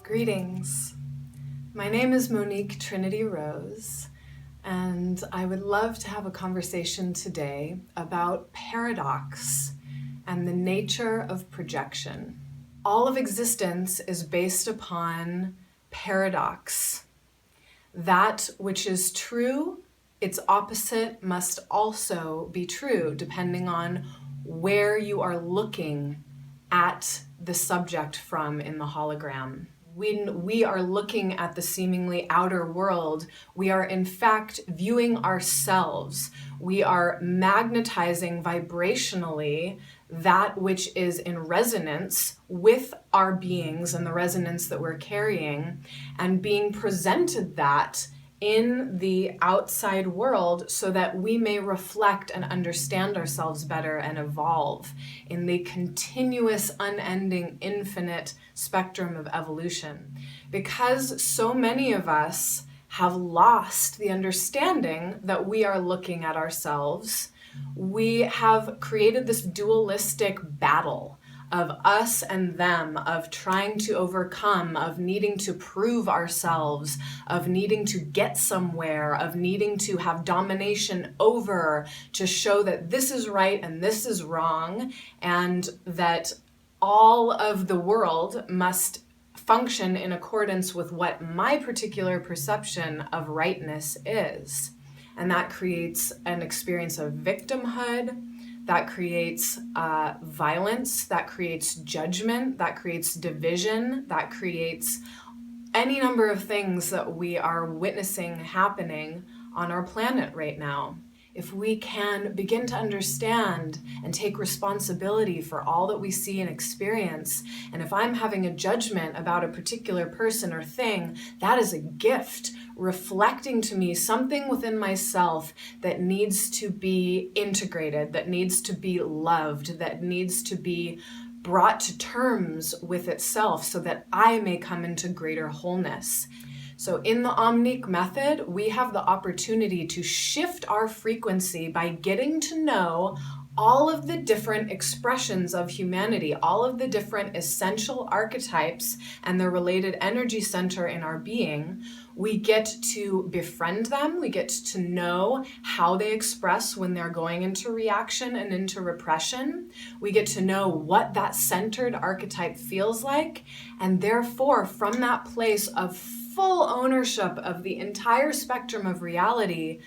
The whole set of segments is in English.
Greetings. My name is Monique Trinity Rose, and I would love to have a conversation today about paradox and the nature of projection. All of existence is based upon paradox. That which is true, its opposite must also be true, depending on where you are looking at the subject from in the hologram. When we are looking at the seemingly outer world, we are in fact viewing ourselves. We are magnetizing vibrationally that which is in resonance with our beings and the resonance that we're carrying, and being presented that in the outside world so that we may reflect and understand ourselves better and evolve in the continuous, unending, infinite spectrum of evolution. Because so many of us have lost the understanding that we are looking at ourselves, we have created this dualistic battle of us and them, of trying to overcome, of needing to prove ourselves, of needing to get somewhere, of needing to have domination over, to show that this is right and this is wrong, and that all of the world must function in accordance with what my particular perception of rightness is. And that creates an experience of victimhood, that creates violence, that creates judgment, that creates division, that creates any number of things that we are witnessing happening on our planet right now. If we can begin to understand and take responsibility for all that we see and experience, and if I'm having a judgment about a particular person or thing, that is a gift reflecting to me something within myself that needs to be integrated, that needs to be loved, that needs to be brought to terms with itself so that I may come into greater wholeness. So in the Omnique Method, we have the opportunity to shift our frequency by getting to know all of the different expressions of humanity, all of the different essential archetypes and the related energy center in our being. We get to befriend them. We get to know how they express when they're going into reaction and into repression. We get to know what that centered archetype feels like. And therefore, from that place of full ownership of the entire spectrum of reality,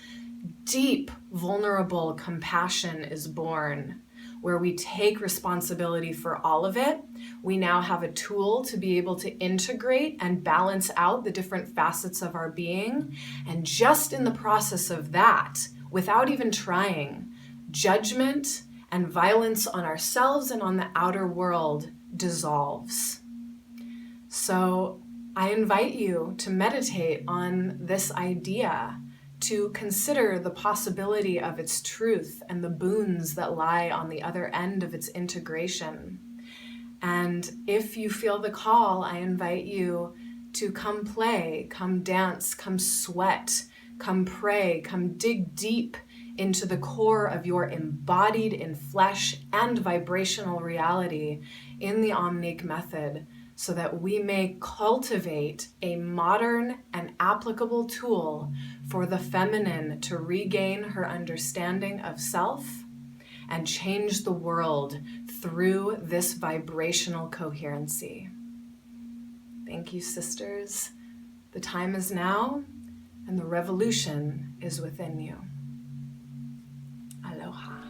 deep, vulnerable compassion is born, where we take responsibility for all of it. We now have a tool to be able to integrate and balance out the different facets of our being. And just in the process of that, without even trying, judgment and violence on ourselves and on the outer world dissolves. So I invite you to meditate on this idea, to consider the possibility of its truth and the boons that lie on the other end of its integration. And if you feel the call, I invite you to come play, come dance, come sweat, come pray, come dig deep into the core of your embodied in flesh and vibrational reality in the Omnique Method, so that we may cultivate a modern and applicable tool for the feminine to regain her understanding of self and change the world through this vibrational coherency. Thank you, sisters. The time is now, and the revolution is within you. Aloha.